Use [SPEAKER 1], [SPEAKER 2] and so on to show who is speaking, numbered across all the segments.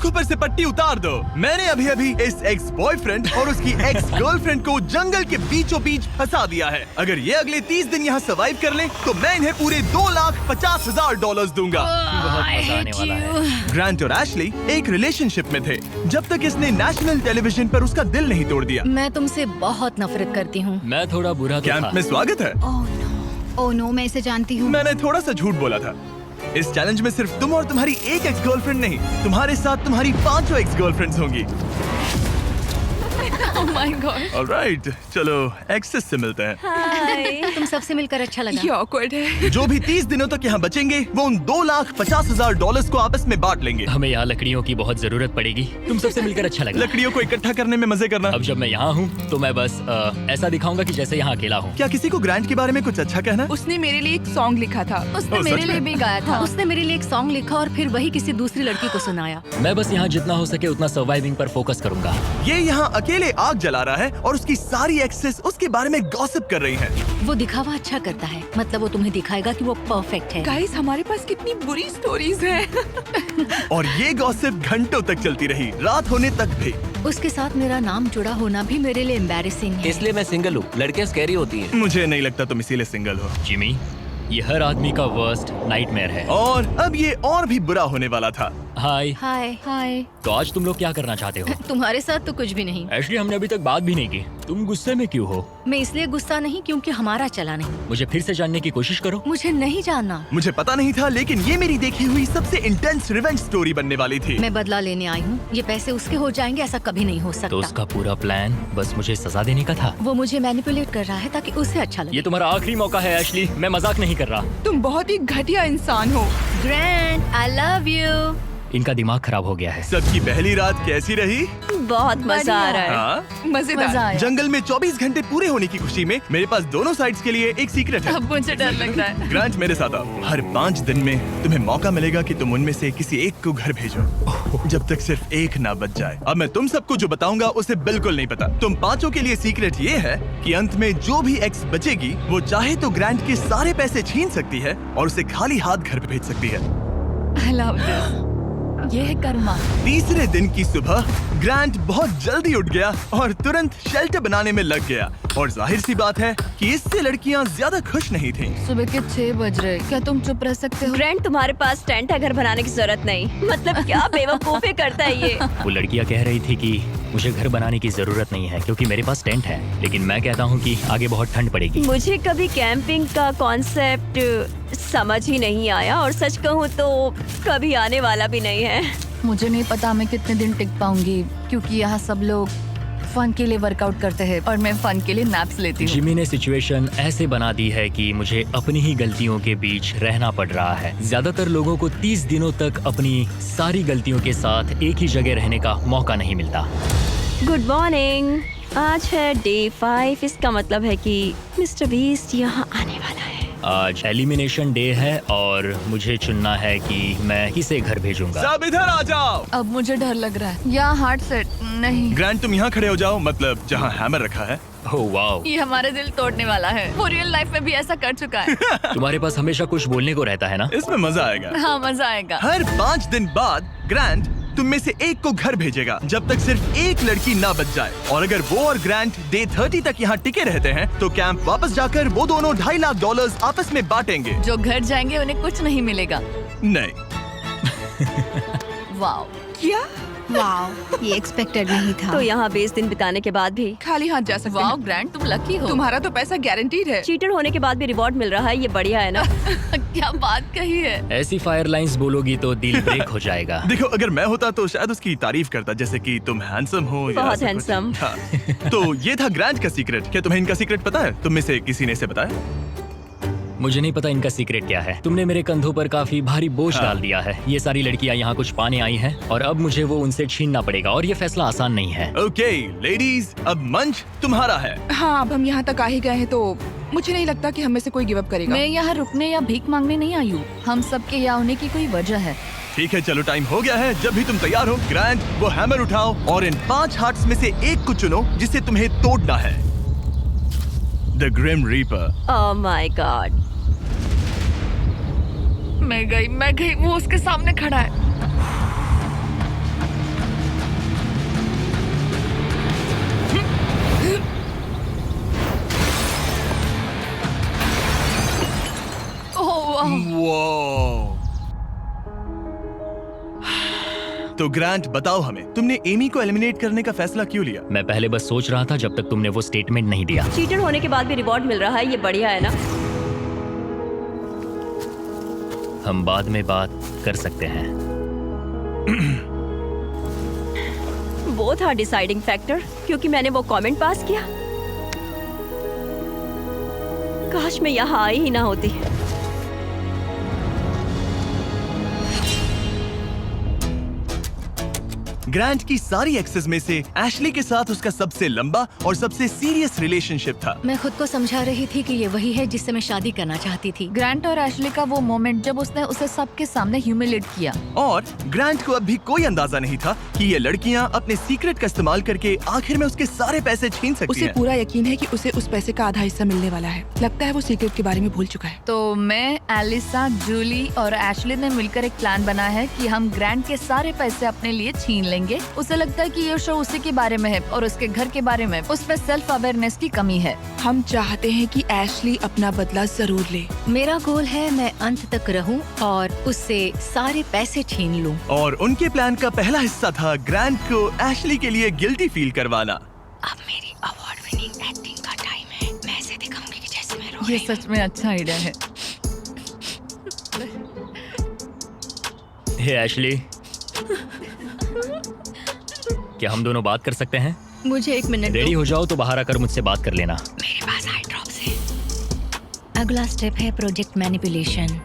[SPEAKER 1] आंखों पर से पट्टी उतार दो। मैंने अभी अभी इस एक्स बॉयफ्रेंड और उसकी एक्स गर्लफ्रेंड को जंगल के बीचों बीच फंसा दिया है। अगर ये अगले 30 दिन यहाँ सर्वाइव कर ले तो मैं इन्हें पूरे $2,50,000 दूंगा।
[SPEAKER 2] बहुत मजा आने वाला है।
[SPEAKER 1] ग्रांट और एशली एक रिलेशनशिप में थे जब तक इसने नेशनल टेलीविजन पर उसका दिल नहीं तोड़ दिया।
[SPEAKER 3] मैं तुमसे बहुत नफरत करती हूँ।
[SPEAKER 2] मैं थोड़ा बुरा तो
[SPEAKER 1] कैंप
[SPEAKER 2] था।
[SPEAKER 1] में स्वागत है।
[SPEAKER 3] ओह नो, मैं इसे जानती हूँ।
[SPEAKER 1] मैंने थोड़ा सा झूठ बोला था। इस चैलेंज में सिर्फ तुम और तुम्हारी एक एक्स गर्लफ्रेंड नहीं, तुम्हारे साथ तुम्हारी 5 एक्स गर्लफ्रेंड्स होंगी।
[SPEAKER 3] Oh my God.
[SPEAKER 1] ऑलराइट, चलो एक्सेस से मिलते हैं।
[SPEAKER 3] तुम सबसे मिलकर अच्छा लगा।
[SPEAKER 4] ये awkward है।
[SPEAKER 1] जो भी 30 दिनों तक यहाँ बचेंगे वो उन $2,50,000 को आपस में बांट लेंगे।
[SPEAKER 2] हमें यहाँ लकड़ियों की बहुत जरूरत पड़ेगी। तुम सबसे मिलकर अच्छा लगा।
[SPEAKER 1] लकड़ियों को इकट्ठा करने में मजे करना।
[SPEAKER 2] अब जब मैं यहाँ हूँ तो मैं बस ऐसा दिखाऊंगा कि जैसे यहाँ अकेला हूँ।
[SPEAKER 1] क्या किसी को ग्रांट के बारे में कुछ अच्छा कहना है?
[SPEAKER 4] उसने मेरे लिए एक सॉन्ग लिखा था।
[SPEAKER 3] उसने
[SPEAKER 1] ओह,
[SPEAKER 3] मेरे
[SPEAKER 1] सच
[SPEAKER 3] लिए
[SPEAKER 1] में?
[SPEAKER 3] भी गाया था। उसने मेरे लिए एक सॉन्ग लिखा और फिर वही किसी दूसरी लड़की को सुनाया।
[SPEAKER 2] मैं बस यहाँ जितना हो सके उतना सर्वाइविंग पर फोकस करूंगा।
[SPEAKER 1] ये यहाँ अकेले आग जला रहा है और उसकी सारी एक्सेस उसके बारे में गॉसिप कर रही हैं।
[SPEAKER 3] वो दिखावा अच्छा करता है, मतलब वो तुम्हें दिखाएगा कि वो परफेक्ट है।
[SPEAKER 4] गाइस, हमारे पास कितनी बुरी स्टोरीज हैं।
[SPEAKER 1] और ये गॉसिप घंटों तक चलती रही, रात होने तक भी।
[SPEAKER 3] उसके साथ मेरा नाम जुड़ा होना भी मेरे लिए एम्बैरेसिंग है।
[SPEAKER 5] इसलिए मैं सिंगल हूँ। लड़कियाँ स्कैरी होती हैं।
[SPEAKER 1] मुझे नहीं लगता तुम इसीलिए सिंगल हो।
[SPEAKER 2] जिमी, ये हर आदमी का वर्स्ट नाइटमेयर है।
[SPEAKER 1] और अब ये और भी बुरा होने वाला था।
[SPEAKER 2] हाय।
[SPEAKER 3] हाय हाय।
[SPEAKER 2] तो आज तुम लोग क्या करना चाहते हो?
[SPEAKER 3] तुम्हारे साथ तो कुछ भी नहीं।
[SPEAKER 2] एशली, हमने अभी तक बात भी नहीं की। तुम गुस्से में क्यों हो?
[SPEAKER 3] मैं इसलिए गुस्सा नहीं क्योंकि हमारा चला नहीं।
[SPEAKER 2] मुझे फिर से जानने की कोशिश करो।
[SPEAKER 3] मुझे नहीं जानना।
[SPEAKER 1] मुझे पता नहीं था, लेकिन ये मेरी देखी हुई सबसे इंटेंस रिवेंज स्टोरी बनने वाली थी।
[SPEAKER 3] मैं बदला लेने आई हूँ। ये पैसे उसके हो जाएंगे ऐसा कभी नहीं हो
[SPEAKER 2] तो
[SPEAKER 3] सकता।
[SPEAKER 2] उसका पूरा प्लान बस मुझे सजा देने का था।
[SPEAKER 3] वो मुझे मैनिपुलेट कर रहा है ताकि उसे अच्छा लगे।
[SPEAKER 2] ये तुम्हारा आखिरी मौका है एशली, मैं मजाक नहीं कर रहा।
[SPEAKER 4] तुम बहुत ही घटिया इंसान हो।
[SPEAKER 3] Grand, I love you.
[SPEAKER 2] इनका दिमाग खराब हो गया है।
[SPEAKER 1] सबकी पहली रात कैसी रही?
[SPEAKER 6] बहुत मजा आ रहा है।
[SPEAKER 1] हाँ?
[SPEAKER 4] मजेदार।
[SPEAKER 3] मजा आया।
[SPEAKER 1] जंगल में 24 घंटे पूरे होने की खुशी में मेरे पास दोनों साइड्स के लिए एक सीक्रेट है।
[SPEAKER 3] अब मुझे डर लग रहा है।
[SPEAKER 1] ग्रांट, मेरे साथ आओ। हर 5 दिन में तुम्हें मौका मिलेगा कि तुम उनमें से किसी एक को घर भेजो, जब तक सिर्फ एक ना बच जाए। अब मैं तुम सबको जो बताऊंगा उसे बिल्कुल नहीं पता। तुम 5 के लिए सीक्रेट ये है कि अंत में जो भी एक्स बचेगी वो चाहे तो ग्रांट के सारे पैसे छीन सकती है और उसे खाली हाथ घर भेज सकती है।
[SPEAKER 4] I love this. ये है कर्मा।
[SPEAKER 1] तीसरे दिन की सुबह ग्रांट बहुत जल्दी उठ गया और तुरंत शेल्टर बनाने में लग गया। और जाहिर सी बात है कि इससे लड़कियां ज्यादा खुश नहीं थीं।
[SPEAKER 4] सुबह के 6 बज रहे। क्या तुम चुप रह सकते हो?
[SPEAKER 6] ग्रैंड, तुम्हारे पास टेंट है, घर बनाने की जरूरत नहीं। मतलब क्या बेवकूफी करता है ये।
[SPEAKER 2] वो लड़कियां कह रही थी कि मुझे घर बनाने की जरूरत नहीं है क्योंकि मेरे पास टेंट है, लेकिन मैं कहता हूँ कि आगे बहुत ठंड पड़ेगी।
[SPEAKER 6] मुझे कभी कैंपिंग का कॉन्सेप्ट समझ ही नहीं आया और सच कहूँ तो कभी आने वाला भी नहीं है।
[SPEAKER 4] मुझे नहीं पता मैं कितने दिन टिक पाऊंगी, क्योंकि यहाँ सब लोग फन के लिए वर्कआउट करते हैं और मैं फन के लिए नैप्स लेती हूँ।
[SPEAKER 2] जिमी ने सिचुएशन ऐसे बना दी है कि मुझे अपनी ही गलतियों के बीच रहना पड़ रहा है। ज्यादातर लोगों को 30 दिनों तक अपनी सारी गलतियों के साथ एक ही जगह रहने का मौका नहीं मिलता।
[SPEAKER 6] Good morning. आज है डे 5। इसका मतलब है कि मिस्टर बीस्ट यहाँ आने वाला है।
[SPEAKER 2] आज एलिमिनेशन डे है और मुझे चुनना है कि मैं किसे घर भेजूंगा।
[SPEAKER 1] सब इधर आ जाओ।
[SPEAKER 4] अब मुझे डर लग रहा है। यहाँ हार्ट सेट नहीं।
[SPEAKER 1] ग्रांट, तुम यहाँ खड़े हो जाओ, मतलब जहाँ हैमर रखा है।
[SPEAKER 2] ओह वाओ,
[SPEAKER 4] ये हमारे दिल तोड़ने वाला है। वो रियल लाइफ में भी ऐसा कर चुका है।
[SPEAKER 2] तुम्हारे पास हमेशा कुछ बोलने को रहता है ना।
[SPEAKER 1] इसमें मजा आएगा।
[SPEAKER 4] हाँ, मजा आएगा।
[SPEAKER 1] हर 5 दिन बाद ग्रांट तुम में से एक को घर भेजेगा जब तक सिर्फ एक लड़की ना बच जाए। और अगर वो और ग्रांट डे 30 तक यहाँ टिके रहते हैं तो कैंप वापस जाकर वो दोनों $2.5 लाख आपस में बांटेंगे।
[SPEAKER 4] जो घर जाएंगे उन्हें कुछ नहीं मिलेगा।
[SPEAKER 1] नहीं।
[SPEAKER 4] वाओ, क्या?
[SPEAKER 3] वाओ, ये एक्सपेक्टेड नहीं था।
[SPEAKER 6] तो यहाँ 20 दिन बिताने के बाद भी
[SPEAKER 4] खाली हाथ जा सकते हैं। वाओ ग्रैंड, तुम लकी हो। तुम्हारा तो पैसा गारंटीड है।
[SPEAKER 6] चीटर होने के बाद भी रिवॉर्ड मिल रहा है, ये बढ़िया है ना।
[SPEAKER 4] क्या बात कही है।
[SPEAKER 2] ऐसी फायर लाइंस बोलोगी तो दिल ब्रेक हो जाएगा।
[SPEAKER 1] देखो, अगर मैं होता तो शायद उसकी तारीफ करता, जैसे कि तुम हैंडसम हो या
[SPEAKER 6] बहुत
[SPEAKER 1] ऐसा कुछ।
[SPEAKER 6] हैंडसम।
[SPEAKER 1] हाँ। तो ये था ग्रांट का सीक्रेट। क्या तुम्हें इनका सीक्रेट पता है? तुम में से किसी ने इसे बताया?
[SPEAKER 2] मुझे नहीं पता इनका सीक्रेट क्या है। तुमने मेरे कंधों पर काफी भारी बोझ डाल दिया है। ये सारी लड़कियां यहाँ कुछ पाने आई हैं और अब मुझे वो उनसे छीनना पड़ेगा और ये फैसला आसान नहीं है।
[SPEAKER 1] ओके लेडीज, अब मंच तुम्हारा है।
[SPEAKER 4] हाँ, अब हम यहाँ तक आ ही गए हैं तो मुझे नहीं लगता कि हमें से कोई गिव अप करेगा। मैं यहाँ रुकने या भीख मांगने नहीं आई हूँ। हम सबके यहाँ होने की कोई वजह है।
[SPEAKER 1] ठीक है, चलो टाइम हो गया है। जब भी तुम तैयार हो ग्रांट, वो हैमर उठाओ और इन 5 हार्ट्स में से एक को चुनो जिसे तुम्हें तोड़ना है। The grim reaper.
[SPEAKER 6] Oh my god.
[SPEAKER 4] मैं गई, वो उसके सामने खड़ा है।
[SPEAKER 1] तो ग्रांट बताओ हमें, तुमने एमी को एलिमिनेट करने का फैसला क्यों लिया?
[SPEAKER 2] मैं पहले बस सोच रहा था जब तक तुमने वो स्टेटमेंट नहीं दिया।
[SPEAKER 6] चीटर होने के बाद भी रिवॉर्ड मिल रहा है, ये बढ़िया है ना?
[SPEAKER 2] हम बाद में बात कर सकते हैं।
[SPEAKER 6] वो था डिसाइडिंग फैक्टर, क्योंकि मैंने वो कमेंट पास किया। काश मैं यहाँ आई ही ना होती।
[SPEAKER 1] ग्रांट की सारी एक्सेस में से एशली के साथ उसका सबसे लंबा और सबसे सीरियस रिलेशनशिप था।
[SPEAKER 3] मैं खुद को समझा रही थी कि ये वही है जिससे मैं शादी करना चाहती थी।
[SPEAKER 4] ग्रांट और एशली का वो मोमेंट जब उसने उसे सबके सामने ह्यूमिलेट किया।
[SPEAKER 1] और ग्रांट को अब भी कोई अंदाजा नहीं था कि ये लड़कियां अपने सीक्रेट का इस्तेमाल करके आखिर में उसके सारे पैसे छीन सकती
[SPEAKER 4] उसे
[SPEAKER 1] हैं।
[SPEAKER 4] पूरा यकीन है कि उसे उस पैसे का आधा हिस्सा मिलने वाला है। लगता है वो सीक्रेट के बारे में भूल चुका है। तो मैं, एलिसा, जूली और एशली ने मिलकर एक प्लान बना है कि हम ग्रांट के सारे पैसे अपने लिए छीन लेंगे। उसे लगता है कि ये शो उसी के बारे में है और उसके घर के बारे में। उसमें सेल्फ अवेयरनेस की कमी है। हम चाहते हैं कि एशली अपना बदला जरूर ले।
[SPEAKER 3] मेरा गोल है मैं अंत तक रहूं और उससे सारे पैसे छीन लूं।
[SPEAKER 1] और उनके प्लान का पहला हिस्सा था ग्रांट को एशली के लिए गिल्टी फील करवाना।
[SPEAKER 3] अब मेरी अवार्ड विनिंग एक्टिंग का टाइम है। मैं ऐसे दिखाऊंगी कि जैसे मैं रो
[SPEAKER 4] ये
[SPEAKER 3] रही हूं।
[SPEAKER 4] सच में अच्छा आइडिया है।
[SPEAKER 2] हे एशली, क्या हम दोनों बात कर सकते हैं?
[SPEAKER 3] मुझे 1 मिनट
[SPEAKER 2] रेडी
[SPEAKER 3] दो।
[SPEAKER 2] हो जाओ तो बाहर आकर मुझसे बात कर लेना।
[SPEAKER 3] मेरे पास आई ड्रॉप्स है। अगला स्टेप है प्रोजेक्ट मैनिपुलेशन।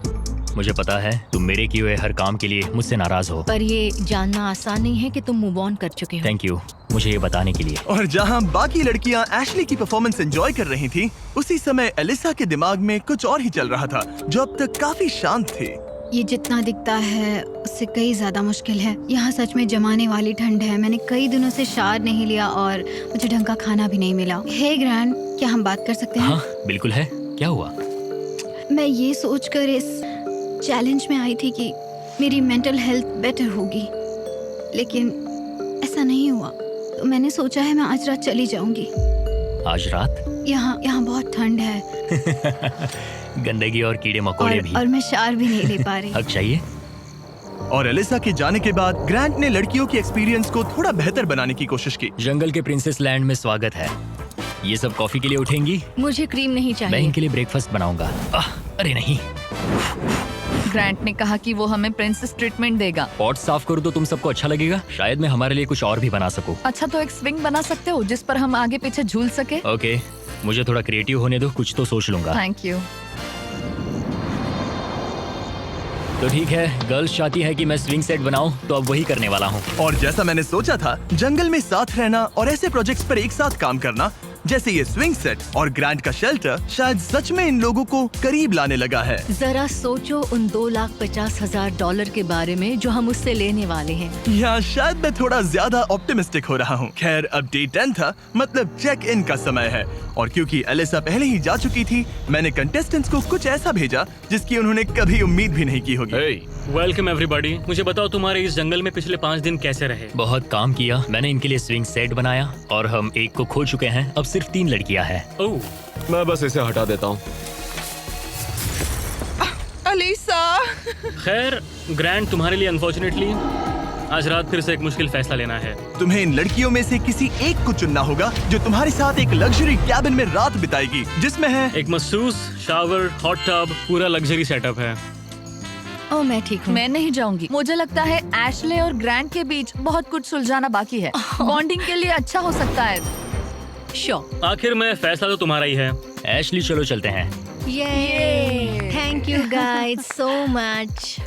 [SPEAKER 2] मुझे पता है तुम मेरे किए हुए हर काम के लिए मुझसे नाराज हो।
[SPEAKER 3] पर ये जानना आसान नहीं है कि तुम मूव ऑन कर चुके हो।
[SPEAKER 2] थैंक यू मुझे ये बताने के लिए।
[SPEAKER 1] और जहां बाकी लड़कियां एशली की परफॉर्मेंस एंजॉय कर रही थी, उसी समय एलिसा के दिमाग में कुछ और ही चल रहा था, जो अब तक काफी शांत थे।
[SPEAKER 7] ये जितना दिखता है उससे कई ज्यादा मुश्किल है। यहाँ सच में जमाने वाली ठंड है। मैंने कई दिनों से शावर नहीं लिया और मुझे ढंग का खाना भी नहीं मिला। हे ग्रैंड, क्या हम बात कर सकते हैं?
[SPEAKER 2] हाँ बिल्कुल है। क्या हुआ?
[SPEAKER 7] मैं ये सोचकर इस चैलेंज में आई थी कि मेरी मेंटल हेल्थ बेटर होगी, लेकिन ऐसा नहीं हुआ। तो मैंने सोचा है मैं आज रात चली जाऊंगी।
[SPEAKER 2] आज रात?
[SPEAKER 7] यहाँ बहुत ठंड है
[SPEAKER 2] गंदगी और कीड़े मकोड़े भी।
[SPEAKER 7] और मैं शावर भी नहीं ले पा रही।
[SPEAKER 2] हक चाहिए।
[SPEAKER 1] और एलिसा के जाने के बाद ग्रांट ने लड़कियों की एक्सपीरियंस को थोड़ा बेहतर बनाने की कोशिश की।
[SPEAKER 2] जंगल के प्रिंसेस लैंड में स्वागत है। ये सब कॉफी के लिए उठेंगी?
[SPEAKER 3] मुझे क्रीम नहीं
[SPEAKER 2] मैं
[SPEAKER 3] चाहिए।
[SPEAKER 2] इनके लिए ब्रेकफास्ट बनाऊंगा। अरे नहीं।
[SPEAKER 4] ग्रांट ने कहा कि वो हमें प्रिंसेस ट्रीटमेंट देगा।
[SPEAKER 2] पॉट साफ करूँ तो तुम सबको अच्छा लगेगा। शायद मैं हमारे लिए कुछ और भी बना सकूं।
[SPEAKER 4] अच्छा, तो एक स्विंग बना सकते हो जिस पर हम आगे पीछे झूल सके।
[SPEAKER 2] ओके, मुझे थोड़ा क्रिएटिव होने दो, कुछ तो सोच लूंगा।
[SPEAKER 4] Thank you.
[SPEAKER 2] तो ठीक है, गर्ल्स चाहती है कि मैं स्विंग सेट बनाऊं, तो अब वही करने वाला हूँ।
[SPEAKER 1] और जैसा मैंने सोचा था, जंगल में साथ रहना और ऐसे प्रोजेक्ट्स पर एक साथ काम करना, जैसे ये स्विंग सेट और ग्रांट का शेल्टर, शायद सच में इन लोगों को करीब लाने लगा है।
[SPEAKER 3] जरा सोचो उन $2,50,000 के बारे में जो हम उससे लेने वाले हैं।
[SPEAKER 1] या शायद मैं थोड़ा ज्यादा ऑप्टिमिस्टिक हो रहा हूँ। खैर, अब डे 10 था, मतलब चेक इन का समय है। और क्योंकि एलिसा पहले ही जा चुकी थी, मैंने कंटेस्टेंट्स को कुछ ऐसा भेजा जिसकी उन्होंने कभी उम्मीद भी नहीं की होगी।
[SPEAKER 8] Welcome everybody. मुझे बताओ तुम्हारे इस जंगल में पिछले 5 दिन कैसे रहे?
[SPEAKER 2] बहुत काम किया। मैंने इनके लिए स्विंग सेट बनाया और हम एक को खो चुके हैं। अब सिर्फ 3 लड़कियां हैं।
[SPEAKER 8] ओह,
[SPEAKER 5] मैं बस इसे हटा देता हूँ।
[SPEAKER 4] एलिसा।
[SPEAKER 8] खैर ग्रैंड, तुम्हारे लिए अनफॉर्चुनेटली आज रात फिर से एक मुश्किल फैसला लेना है।
[SPEAKER 1] तुम्हें इन लड़कियों में से किसी एक को चुनना होगा जो तुम्हारे साथ एक लग्जरी कैबिन में रात बिताएगी, जिसमें है
[SPEAKER 8] एक मसूस, शावर, हॉट टब, पूरा लग्जरी सेटअप है।
[SPEAKER 3] ओह, मैं ठीक हूँ।
[SPEAKER 4] मैं नहीं जाऊंगी। मुझे लगता है एशले और ग्रांट के बीच बहुत कुछ सुलझाना बाकी है। बॉन्डिंग के लिए अच्छा हो सकता है।
[SPEAKER 3] श्योर।
[SPEAKER 8] आखिर में फैसला तो तुम्हारा ही है।
[SPEAKER 2] एशली, चलो चलते हैं।
[SPEAKER 3] ये thank you guys so much.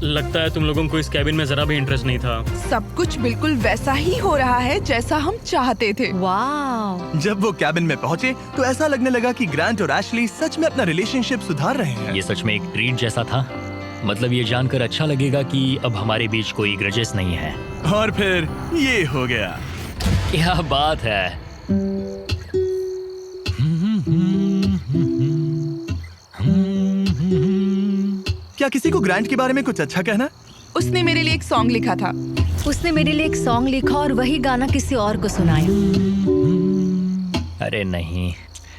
[SPEAKER 8] लगता है तुम लोगों को इस कैबिन में जरा भी इंटरेस्ट नहीं था।
[SPEAKER 4] सब कुछ बिल्कुल वैसा ही हो रहा है जैसा हम चाहते थे।
[SPEAKER 3] वाह।
[SPEAKER 1] जब वो कैबिन में पहुंचे तो ऐसा लगने लगा कि ग्रांट और एशली सच में अपना रिलेशनशिप सुधार रहे हैं।
[SPEAKER 2] ये सच में एक ट्रीट जैसा था। मतलब ये जानकर अच्छा लगेगा कि अब हमारे बीच कोई ग्रजेस नहीं है।
[SPEAKER 1] और फिर ये हो गया।
[SPEAKER 2] क्या बात है।
[SPEAKER 1] क्या किसी को ग्रांट के बारे में कुछ अच्छा कहना?
[SPEAKER 4] उसने मेरे लिए एक सॉन्ग लिखा था।
[SPEAKER 3] उसने मेरे लिए एक सॉन्ग लिखा और वही गाना किसी और को सुनाया।
[SPEAKER 2] अरे नहीं,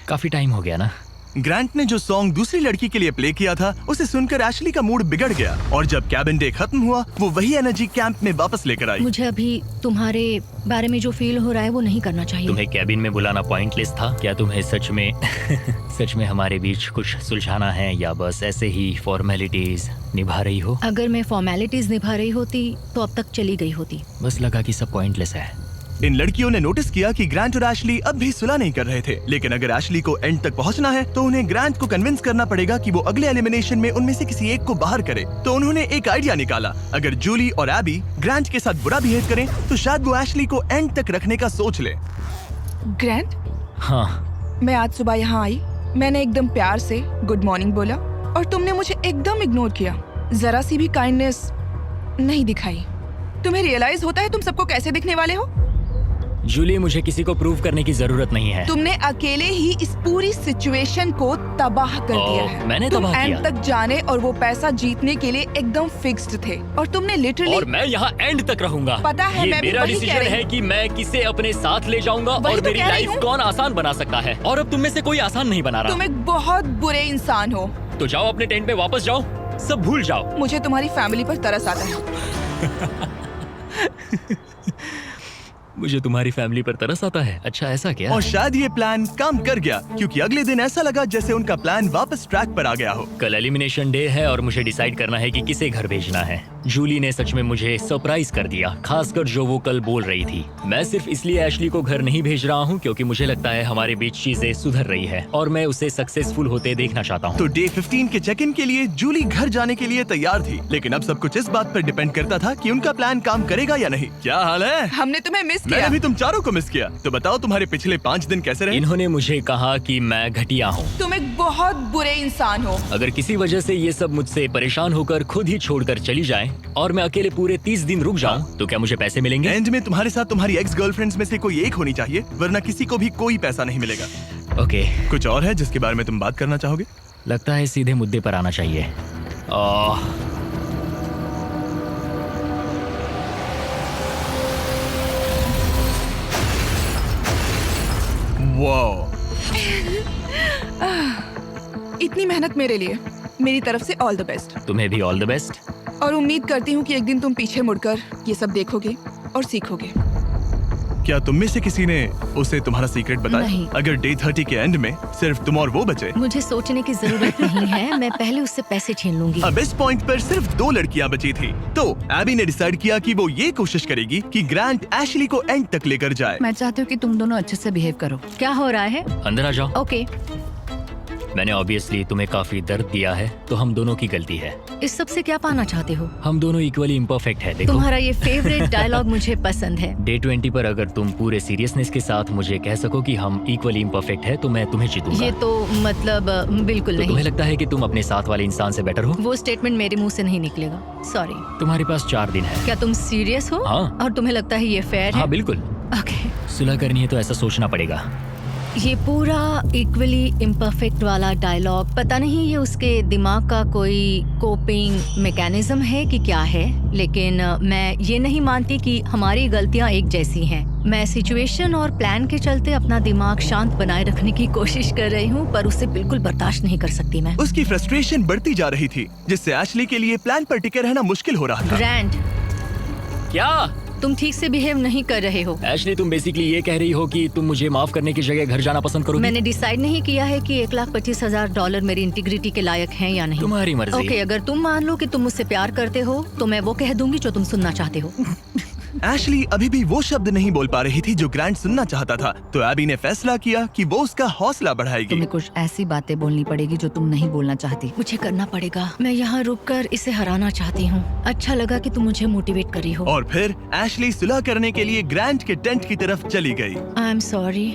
[SPEAKER 2] काफी टाइम हो गया ना।
[SPEAKER 1] ग्रांट ने जो सॉन्ग दूसरी लड़की के लिए प्ले किया था उसे सुनकर एशली का मूड बिगड़ गया और जब कैबिन डे खत्म हुआ वो वही एनर्जी कैंप में वापस लेकर आई।
[SPEAKER 3] मुझे अभी तुम्हारे बारे में जो फील हो रहा है वो नहीं करना चाहिए।
[SPEAKER 2] तुम्हें कैबिन में बुलाना पॉइंटलेस था क्या? तुम्हें सच में सच में हमारे बीच कुछ सुलझाना है या बस ऐसे ही फॉर्मेलिटीज निभा रही हो?
[SPEAKER 3] अगर मैं फॉर्मेलिटीज निभा रही होती तो अब तक चली गई होती।
[SPEAKER 2] बस लगा कि सब पॉइंटलेस है।
[SPEAKER 1] इन लड़कियों ने नोटिस किया कि ग्रांट और एशली अब भी सुलह नहीं कर रहे थे, लेकिन अगर एशली को एंड तक पहुंचना है तो उन्हें ग्रांट को कन्विंस करना पड़ेगा कि वो अगले एलिमिनेशन में उनमें से किसी एक को बाहर करे। तो उन्होंने एक आइडिया निकाला, अगर जूली और एबी ग्रांट के साथ बुरा बिहेव करें तो शायद वो एशली को एंड तक रखने का सोच ले।
[SPEAKER 4] ग्रैंड,
[SPEAKER 2] हाँ,
[SPEAKER 4] मैं आज सुबह यहाँ आई, मैंने एकदम प्यार से गुड मॉर्निंग बोला और तुमने मुझे एकदम इग्नोर किया, जरा सी भी काइंडनेस नहीं दिखाई। तुम्हें रियलाइज होता है तुम सबको कैसे दिखने वाले हो?
[SPEAKER 2] जूली, मुझे किसी को प्रूव करने की जरूरत नहीं है।
[SPEAKER 4] तुमने अकेले ही इस पूरी सिचुएशन को तबाह कर दिया है।
[SPEAKER 2] मैंने
[SPEAKER 4] तुम
[SPEAKER 2] तबाह
[SPEAKER 4] एंड
[SPEAKER 2] किया।
[SPEAKER 4] तक जाने और वो पैसा जीतने के लिए एकदम फिक्स्ड थे और तुमने लिटरली।
[SPEAKER 2] और मैं यहाँ एंड तक रहूंगा।
[SPEAKER 4] पता है,
[SPEAKER 2] ये
[SPEAKER 4] मैं भी
[SPEAKER 2] मेरा
[SPEAKER 4] वही कह
[SPEAKER 2] डिसीजन
[SPEAKER 4] रही
[SPEAKER 2] है
[SPEAKER 4] हूँ।
[SPEAKER 2] कि मैं किसे अपने साथ ले जाऊंगा
[SPEAKER 4] वही
[SPEAKER 2] और
[SPEAKER 4] तो
[SPEAKER 2] मेरी
[SPEAKER 4] कह रही
[SPEAKER 2] लाइफ
[SPEAKER 4] हूँ।
[SPEAKER 2] कौन आसान बना सकता है। और अब तुम में से कोई आसान नहीं बना रहा।
[SPEAKER 4] तुम एक बहुत बुरे इंसान हो।
[SPEAKER 2] तो जाओ अपने टेंट पे वापस जाओ, सब भूल जाओ।
[SPEAKER 4] मुझे तुम्हारी फैमिली पर तरस आता है।
[SPEAKER 2] मुझे तुम्हारी फैमिली पर तरस आता है। अच्छा, ऐसा क्या?
[SPEAKER 1] और शायद ये प्लान काम कर गया क्योंकि अगले दिन ऐसा लगा जैसे उनका प्लान वापस ट्रैक पर आ गया हो।
[SPEAKER 2] कल एलिमिनेशन डे है और मुझे डिसाइड करना है कि किसे घर भेजना है। जूली ने सच में मुझे सरप्राइज कर दिया, खासकर जो वो कल बोल रही थी। मैं सिर्फ इसलिए एशली को घर नहीं भेज रहा हूँ क्योंकि मुझे लगता है हमारे बीच चीजें सुधर रही है और मैं उसे सक्सेसफुल होते देखना चाहता हूँ।
[SPEAKER 1] तो डे 15 के चेक इन के लिए जूली घर जाने के लिए तैयार थी, लेकिन अब सब कुछ इस बात पर डिपेंड करता था कि उनका प्लान काम करेगा या नहीं। क्या हाल है?
[SPEAKER 4] हमने तुम्हें मिस किया।
[SPEAKER 1] मैंने भी तुम चारों को मिस किया। तो बताओ तुम्हारे पिछले 5 दिन कैसे रहे?
[SPEAKER 2] इन्होंने मुझे कहा कि मैं घटिया हूँ।
[SPEAKER 4] तुम एक बहुत बुरे इंसान हो।
[SPEAKER 2] अगर किसी वजह से ये सब मुझसे परेशान होकर खुद ही छोड़कर चली जाएं और मैं अकेले पूरे 30 दिन रुक जाऊं, तो क्या मुझे पैसे मिलेंगे?
[SPEAKER 1] एंड में तुम्हारे साथ तुम्हारी एक्स गर्लफ्रेंड्स में से कोई एक होनी चाहिए, वरना किसी को भी कोई पैसा नहीं मिलेगा।
[SPEAKER 2] ओके,
[SPEAKER 1] कुछ और है जिसके बारे में तुम बात करना चाहोगे?
[SPEAKER 2] लगता है सीधे मुद्दे पर आना चाहिए।
[SPEAKER 1] वाह,
[SPEAKER 4] इतनी मेहनत मेरे लिए, मेरी तरफ से ऑल द बेस्ट।
[SPEAKER 2] तुम्हें भी ऑल द बेस्ट।
[SPEAKER 4] और उम्मीद करती हूँ कि एक दिन तुम पीछे मुड़कर ये सब देखोगे और सीखोगे।
[SPEAKER 1] क्या तुम में से किसी ने उसे तुम्हारा सीक्रेट बताया?
[SPEAKER 3] नहीं।
[SPEAKER 1] अगर डे 30 के एंड में सिर्फ तुम और वो बचे,
[SPEAKER 3] मुझे सोचने की जरूरत नहीं है, मैं पहले उससे पैसे छीन लूंगी।
[SPEAKER 1] अब इस पॉइंट पर सिर्फ 2 लड़कियां बची थी। तो एबी ने डिसाइड किया कि वो ये कोशिश करेगी कि ग्रांट एशली को एंड तक लेकर जाए।
[SPEAKER 4] मैं चाहती हूँ कि तुम दोनों अच्छे से बिहेव करो।
[SPEAKER 3] क्या हो रहा है?
[SPEAKER 2] अंदर आ जाओ।
[SPEAKER 3] ओके,
[SPEAKER 2] मैंने ऑब्वियसली तुम्हें काफी दर्द दिया है, तो हम दोनों की गलती है।
[SPEAKER 3] इस सब से क्या पाना चाहते हो?
[SPEAKER 2] हम दोनों इक्वली इम्परफेक्ट है। देखो,
[SPEAKER 3] तुम्हारा ये फेवरेट डायलॉग मुझे पसंद है।
[SPEAKER 2] डे 20 पर अगर तुम पूरे सीरियसनेस के साथ मुझे कह सको कि हम इक्वली इम्परफेक्ट है, तो मैं तुम्हें जीतूंगा।
[SPEAKER 3] ये तो मतलब बिल्कुल
[SPEAKER 2] तो
[SPEAKER 3] नहीं।
[SPEAKER 2] तुम्हें लगता है कि तुम अपने साथ वाले इंसान से बेटर हो?
[SPEAKER 3] वो स्टेटमेंट मेरे मुंह से नहीं निकलेगा, सॉरी।
[SPEAKER 2] तुम्हारे पास 4 दिन है।
[SPEAKER 3] क्या तुम सीरियस हो?
[SPEAKER 2] हाँ।
[SPEAKER 3] और तुम्हें लगता है ये फेयर है?
[SPEAKER 2] हाँ बिल्कुल।
[SPEAKER 3] ओके,
[SPEAKER 2] सुलह करनी है तो ऐसा सोचना पड़ेगा।
[SPEAKER 3] ये पूरा इक्वली इम्परफेक्ट वाला डायलॉग, पता नहीं ये उसके दिमाग का कोई कोपिंग मैकेनिज्म है कि क्या है, लेकिन मैं ये नहीं मानती कि हमारी गलतियां एक जैसी हैं। मैं सिचुएशन और प्लान के चलते अपना दिमाग शांत बनाए रखने की कोशिश कर रही हूँ, पर उसे बिल्कुल बर्दाश्त नहीं कर सकती मैं।
[SPEAKER 1] उसकी फ्रस्ट्रेशन बढ़ती जा रही थी, जिससे एशली के लिए प्लान पर टिके रहना मुश्किल हो रहा था।
[SPEAKER 3] ग्रैंड,
[SPEAKER 2] क्या
[SPEAKER 3] तुम ठीक से बिहेव नहीं कर रहे हो।
[SPEAKER 2] एशली, तुम बेसिकली ये कह रही हो कि तुम मुझे माफ करने की जगह घर जाना पसंद करोगी?
[SPEAKER 3] मैंने डिसाइड नहीं किया है कि $1,25,000 मेरी इंटीग्रिटी के लायक हैं या नहीं।
[SPEAKER 2] तुम्हारी मर्जी।
[SPEAKER 3] ओके, अगर तुम मान लो कि तुम मुझसे प्यार करते हो तो मैं वो कह दूंगी जो तुम सुनना चाहते हो।
[SPEAKER 1] एशली अभी भी वो शब्द नहीं बोल पा रही थी जो ग्रांट सुनना चाहता था, तो एबी ने फैसला किया कि वो उसका हौसला बढ़ाएगी।
[SPEAKER 4] तुम्हें कुछ ऐसी बातें बोलनी पड़ेगी जो तुम नहीं बोलना चाहती।
[SPEAKER 3] मुझे करना पड़ेगा, मैं यहाँ रुककर इसे हराना चाहती हूँ। अच्छा लगा कि तुम मुझे मोटिवेट कर रही हो।
[SPEAKER 1] और फिर एशली सुलह करने के लिए ग्रांट के टेंट की तरफ चली गई।
[SPEAKER 3] I am sorry.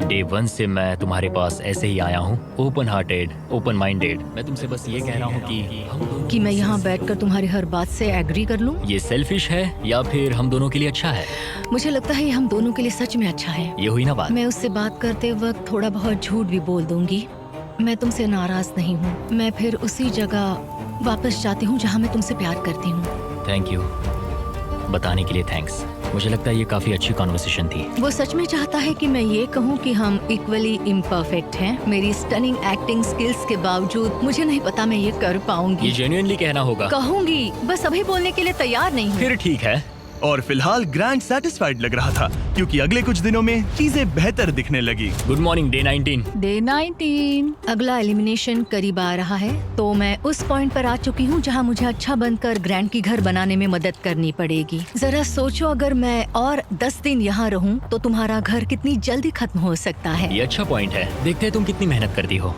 [SPEAKER 2] डे 1 से मैं तुम्हारे पास ऐसे ही आया हूँ, ओपन हार्टेड, ओपन माइंडेड। मैं तुमसे बस ये कह रहा हूँ कि
[SPEAKER 3] मैं यहाँ बैठकर तुम्हारी हर बात से एग्री कर लूँ?
[SPEAKER 2] ये सेल्फिश है या फिर हम दोनों के लिए अच्छा है?
[SPEAKER 3] मुझे लगता है ये हम दोनों के लिए सच में अच्छा है।
[SPEAKER 2] ये हुई ना बात।
[SPEAKER 3] मैं उससे बात करते वक्त थोड़ा बहुत झूठ भी बोल दूंगी। मैं तुमसे नाराज नहीं हूँ। मैं फिर उसी जगह वापस जाती हूँ जहाँ मैं तुमसे प्यार करती हूँ।
[SPEAKER 2] थैंक यू, बताने के लिए थैंक्स। मुझे लगता है ये काफी अच्छी कॉन्वर्सेशन थी।
[SPEAKER 3] वो सच में चाहता है कि मैं ये कहूँ कि हम इक्वली इम्परफेक्ट हैं। मेरी स्टनिंग एक्टिंग स्किल्स के बावजूद मुझे नहीं पता मैं ये कर
[SPEAKER 2] ये
[SPEAKER 3] पाऊंगी।
[SPEAKER 2] जेन्युइनली कहना होगा।
[SPEAKER 3] कहूंगी, बस अभी बोलने के लिए तैयार नहीं हूँ।
[SPEAKER 2] फिर ठीक है।
[SPEAKER 1] और फिलहाल ग्रैंड सेटिस्फाइड लग रहा था क्योंकि अगले कुछ दिनों में चीजें बेहतर दिखने लगी।
[SPEAKER 2] Good morning day 19।
[SPEAKER 4] डे 19।
[SPEAKER 3] अगला एलिमिनेशन करीब आ रहा है, तो मैं उस पॉइंट पर आ चुकी हूँ जहाँ मुझे अच्छा बनकर ग्रैंड की घर बनाने में मदद करनी पड़ेगी। जरा सोचो, अगर मैं और 10 दिन यहाँ रहूँ तो तुम्हारा घर कितनी जल्दी खत्म हो सकता है।
[SPEAKER 2] ये अच्छा पॉइंट है। देखते हैं तुम कितनी मेहनत करती हो।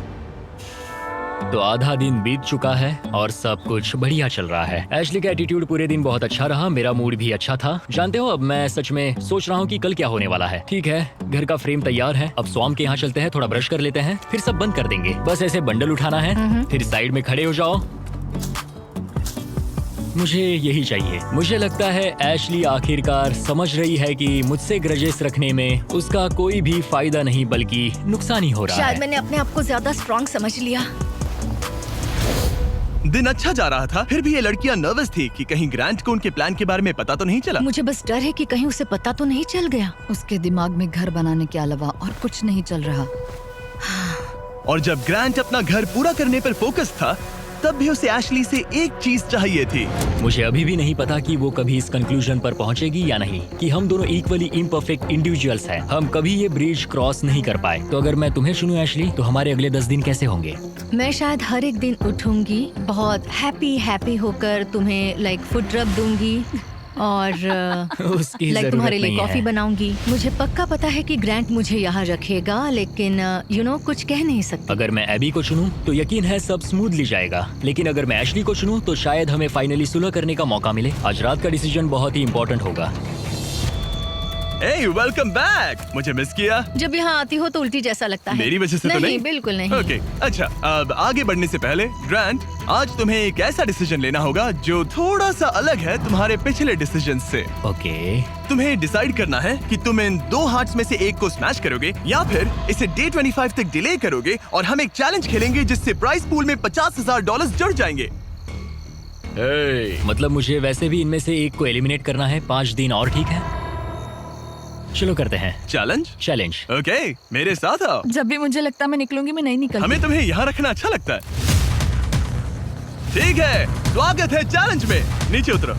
[SPEAKER 2] तो आधा दिन बीत चुका है और सब कुछ बढ़िया चल रहा है। एशली का एटीट्यूड पूरे दिन बहुत अच्छा रहा, मेरा मूड भी अच्छा था। जानते हो, अब मैं सच में सोच रहा हूँ कि कल क्या होने वाला है। ठीक है, घर का फ्रेम तैयार है। अब स्वाम के यहाँ चलते हैं, थोड़ा ब्रश कर लेते हैं, फिर सब बंद कर देंगे। बस ऐसे बंडल उठाना है, फिर साइड में खड़े हो जाओ। मुझे यही चाहिए। मुझे लगता है एशली आखिरकार समझ रही है कि मुझसे ग्रजेस रखने में उसका कोई भी फायदा नहीं बल्कि नुकसान ही हो रहा
[SPEAKER 3] शायद
[SPEAKER 2] है।
[SPEAKER 3] मैंने अपने आप को ज्यादा स्ट्रॉन्ग समझ लिया।
[SPEAKER 1] दिन अच्छा जा रहा था, फिर भी ये लड़कियां नर्वस थी कि कहीं ग्रैंट को उनके प्लान के बारे में पता तो नहीं चला।
[SPEAKER 3] मुझे बस डर है कि कहीं उसे पता तो नहीं चल गया।
[SPEAKER 4] उसके दिमाग में घर बनाने के अलावा और कुछ नहीं चल रहा।
[SPEAKER 1] और जब ग्रैंट अपना घर पूरा करने पर फोकस था, तब भी उसे एशली से एक चीज चाहिए थी।
[SPEAKER 2] मुझे अभी भी नहीं पता कि वो कभी इस कंक्लूजन पर पहुंचेगी या नहीं कि हम दोनों इक्वली इम्परफेक्ट इंडिविजुअल्स हैं। हम कभी ये ब्रिज क्रॉस नहीं कर पाए। तो अगर मैं तुम्हें चुनूं एशली, तो हमारे अगले 10 दिन कैसे होंगे?
[SPEAKER 3] मैं शायद हर एक दिन उठूंगी, बहुत हैप्पी होकर तुम्हें लाइक फुट रब दूंगी और
[SPEAKER 2] उसकी
[SPEAKER 3] लाइक
[SPEAKER 2] जरूरत
[SPEAKER 3] तुम्हारे लिए
[SPEAKER 2] नहीं
[SPEAKER 3] कॉफी
[SPEAKER 2] है।
[SPEAKER 3] बनाऊंगी। मुझे पक्का पता है कि ग्रैंट मुझे यहाँ रखेगा, लेकिन कुछ कह नहीं सकती।
[SPEAKER 2] अगर मैं एबी को चुनूं तो यकीन है सब स्मूथली जाएगा, लेकिन अगर मैं एशली को चुनूं तो शायद हमें फाइनली सुलह करने का मौका मिले। आज रात का डिसीजन बहुत ही इंपॉर्टेंट होगा।
[SPEAKER 1] Hey, welcome back! मुझे मिस किया?
[SPEAKER 3] जब यहाँ आती हो तो उल्टी जैसा लगता है।
[SPEAKER 1] मेरी वजह से तो नहीं?
[SPEAKER 3] बिल्कुल नहीं।
[SPEAKER 1] ओके, अच्छा, अब आगे बढ़ने से पहले ग्रैंट, आज तुम्हें एक ऐसा डिसीजन लेना होगा जो थोड़ा सा अलग है तुम्हारे पिछले डिसीजन से।
[SPEAKER 2] ओके।
[SPEAKER 1] तुम्हें डिसाइड करना है कि तुम इन 2 हार्ट्स में से एक को स्मैश करोगे या फिर इसे डे 25 तक डिले करोगे और हम एक चैलेंज खेलेंगे जिससे प्राइस पूल में $50,000 जुड़ जाएंगे।
[SPEAKER 2] मतलब मुझे वैसे भी इनमें से एक को एलिमिनेट करना है। 5 दिन और, ठीक है? चलो करते हैं चैलेंज।
[SPEAKER 1] ओके, मेरे साथ आओ।
[SPEAKER 4] जब भी मुझे लगता मैं निकलूंगी, मैं नहीं निकलती।
[SPEAKER 1] हमें तुम्हें यहाँ रखना अच्छा लगता है। ठीक है, स्वागत है चैलेंज में। नीचे उतरो।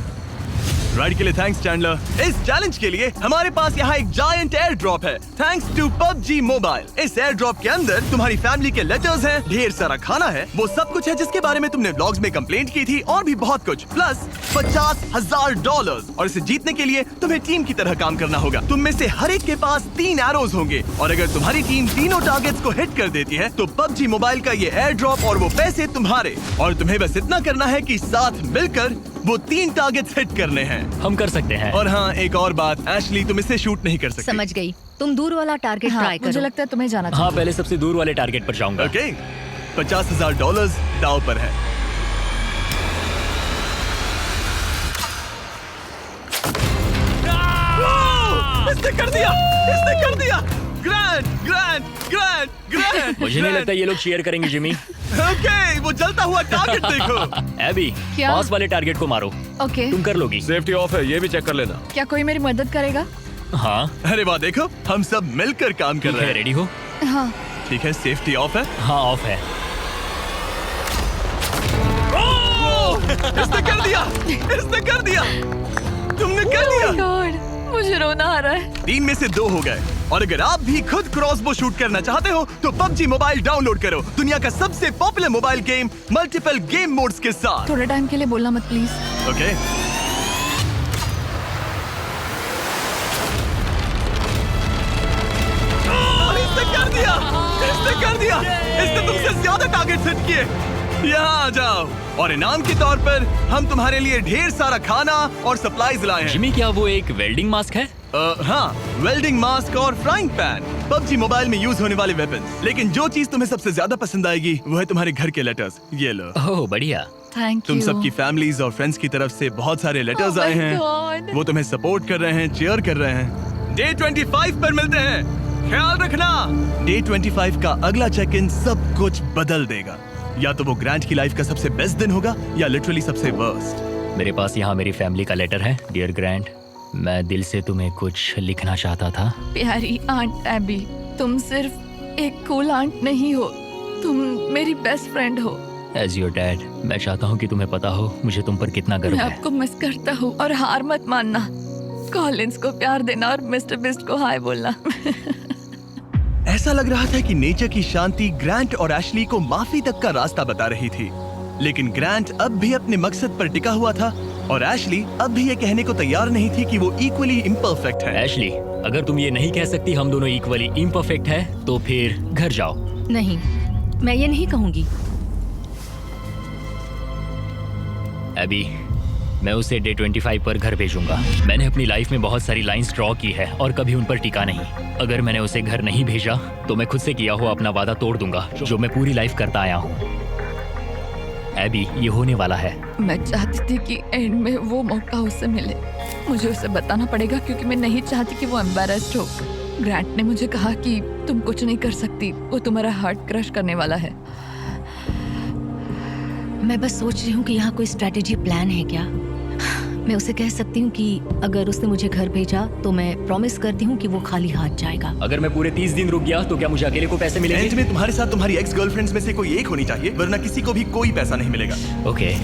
[SPEAKER 1] राइड के लिए थैंक्स चैंडलर। इस चैलेंज के लिए हमारे पास यहाँ एक जायंट एयर ड्रॉप है, थैंक्स टू PUBG मोबाइल। इस एयर ड्रॉप के अंदर तुम्हारी फैमिली के लेटर्स हैं, ढेर सारा खाना है, वो सब कुछ है जिसके बारे में तुमने व्लॉग्स में कंप्लेंट की थी, और भी बहुत कुछ, प्लस $50,000। और इसे जीतने के लिए तुम्हें टीम की तरह काम करना होगा। तुम में से हर एक के पास 3 एरोज होंगे, और अगर तुम्हारी टीम तीनों टारगेट्स को हिट कर देती है तो PUBG मोबाइल का ये एयर ड्रॉप और वो पैसे तुम्हारे। और तुम्हें बस इतना करना है कि साथ मिलकर वो 3 टारगेट्स हिट करने हैं।
[SPEAKER 2] हम कर सकते हैं।
[SPEAKER 1] और हाँ, एक और बात, एशली तुम इसे शूट नहीं कर सकती।
[SPEAKER 3] समझ गई। तुम दूर वाला टारगेट ट्राई करो।
[SPEAKER 4] मुझे लगता है तुम्हें जाना चाहिए।
[SPEAKER 2] हाँ, पहले सबसे दूर वाले टारगेट पर जाऊंगा।
[SPEAKER 1] ओके, $50,000 दांव पर है। इसने कर दिया, इसने कर दिया। ग्रैंड।
[SPEAKER 2] मुझे नहीं लगता ये लोग शेयर करेंगे जिमी।
[SPEAKER 1] ओके, वो जलता हुआ टारगेट देखो।
[SPEAKER 2] एबी,
[SPEAKER 4] क्या?
[SPEAKER 2] पास वाले टारगेट को मारो।
[SPEAKER 4] ओके,
[SPEAKER 2] तुम कर लोगी।
[SPEAKER 5] सेफ्टी ऑफ है, ये भी चेक कर लेना।
[SPEAKER 4] क्या कोई मेरी मदद करेगा?
[SPEAKER 2] हाँ,
[SPEAKER 1] अरे वाह, देखो हम सब मिलकर काम कर
[SPEAKER 2] ठीक
[SPEAKER 1] रहे
[SPEAKER 2] है।
[SPEAKER 1] हैं।
[SPEAKER 2] रेडी हो?
[SPEAKER 4] हाँ।
[SPEAKER 1] ठीक है, सेफ्टी ऑफ है।
[SPEAKER 2] हाँ, ऑफ है।
[SPEAKER 1] इसने कर दिया, इसने कर दिया, तुमने कर दिया।
[SPEAKER 4] गॉड, मुझे रोना आ रहा है।
[SPEAKER 1] 3 में से 2 हो गए। और अगर आप भी खुद क्रॉसबो शूट करना चाहते हो तो PUBG मोबाइल डाउनलोड करो, दुनिया का सबसे popular mobile game multiple game modes के साथ।
[SPEAKER 4] थोड़े टाइम के लिए बोलना मत प्लीज।
[SPEAKER 1] ओके, इसने कर दिया, इसने कर दिया, इसने तुमसे ज्यादा टारगेट हिट किए। यहाँ आ जाओ, और इनाम के तौर पर हम तुम्हारे लिए ढेर सारा खाना और सप्लाईज लाए हैं।
[SPEAKER 2] जिमी, क्या वो एक वेल्डिंग मास्क है?
[SPEAKER 1] हाँ, वेल्डिंग मास्क और फ्राइंग पैन, PUBG मोबाइल में यूज होने वाले वेपन्स। लेकिन जो चीज तुम्हें सबसे ज्यादा पसंद आएगी वो है तुम्हारे घर के लेटर्स। ये लो।
[SPEAKER 2] ओह, बढ़िया।
[SPEAKER 4] Thank you.
[SPEAKER 1] तुम सबकी फैमिलीज और फ्रेंड्स की तरफ से बहुत सारे लेटर्स
[SPEAKER 4] Oh my
[SPEAKER 1] आए हैं।
[SPEAKER 4] God.
[SPEAKER 1] वो तुम्हें सपोर्ट कर रहे हैं, चीयर कर रहे हैं। डे 25 पर मिलते हैं, ख्याल रखना। डे 25 का अगला चेक इन सब कुछ बदल देगा। या तो वो ग्रैंट की लाइफ का सबसे बेस्ट दिन होगा या लिटरली सबसे वर्स्ट।
[SPEAKER 2] मेरे पास यहाँ मेरी फैमिली का लेटर है। डियर ग्रैंड, मैं दिल से तुम्हें कुछ लिखना चाहता था।
[SPEAKER 4] प्यारी आंट एबी, तुम सिर्फ एक कूल आंट नहीं हो, तुम मेरी बेस्ट फ्रेंड हो।
[SPEAKER 2] एज योर डैड, मैं चाहता हूँ कि तुम्हें पता हो मुझे तुम पर कितना गर्व
[SPEAKER 4] मैं
[SPEAKER 2] है।
[SPEAKER 4] आपको मिस करता हूँ और हार मत मानना। कॉलिंस को प्यार देना और मिस्टर बिस्ट को हाय बोलना।
[SPEAKER 1] ऐसा लग रहा था कि नेचर की शांति ग्रांट और एशली को माफी तक का रास्ता बता रही थी, लेकिन ग्रांट अब भी अपने मकसद पर टिका हुआ था और एशली अब भी ये कहने को तैयार नहीं थी कि वो इक्वली इम्परफेक्ट है।
[SPEAKER 2] एशली, अगर तुम ये नहीं कह सकती हम दोनों इक्वली इम्परफेक्ट है तो फिर घर जाओ।
[SPEAKER 3] नहीं, मैं ये नहीं कहूंगी।
[SPEAKER 2] अभी मैं उसे डे 25 पर घर भेजूंगा। मैंने अपनी लाइफ में बहुत सारी लाइंस ड्रॉ की है और कभी उन पर टिका नहीं। अगर मैंने उसे घर नहीं भेजा तो मैं खुद से किया हुआ अपना वादा तोड़ दूंगा जो मैं पूरी लाइफ करता आया हूँ। एबी, ये होने वाला है।
[SPEAKER 4] मैं चाहती थी कि एंड में वो मौका उसे मिले। मुझे उसे बताना पड़ेगा क्योंकि मैं नहीं चाहती कि वो एम्बैरेस्ड हो। ग्रांट ने मुझे कहा कि तुम कुछ नहीं कर सकती, वो तुम्हारा हार्ट क्रश करने वाला है।
[SPEAKER 3] मैं बस सोच रही हूँ कि यहाँ कोई स्ट्रेटेजी प्लान है क्या। मैं उसे कह सकती हूँ कि अगर उसने मुझे घर भेजा तो मैं प्रॉमिस करती हूँ कि वो खाली हाथ जाएगा।
[SPEAKER 2] अगर मैं पूरे 30 दिन रुक गया तो क्या मुझे अकेले को पैसे
[SPEAKER 1] एंड
[SPEAKER 2] मिलेंगे?
[SPEAKER 1] में तुम्हारे साथ तुम्हारी एक्स गर्लफ्रेंड्स में से कोई एक होनी चाहिए, वरना किसी को भी कोई पैसा नहीं मिलेगा।
[SPEAKER 2] ओके।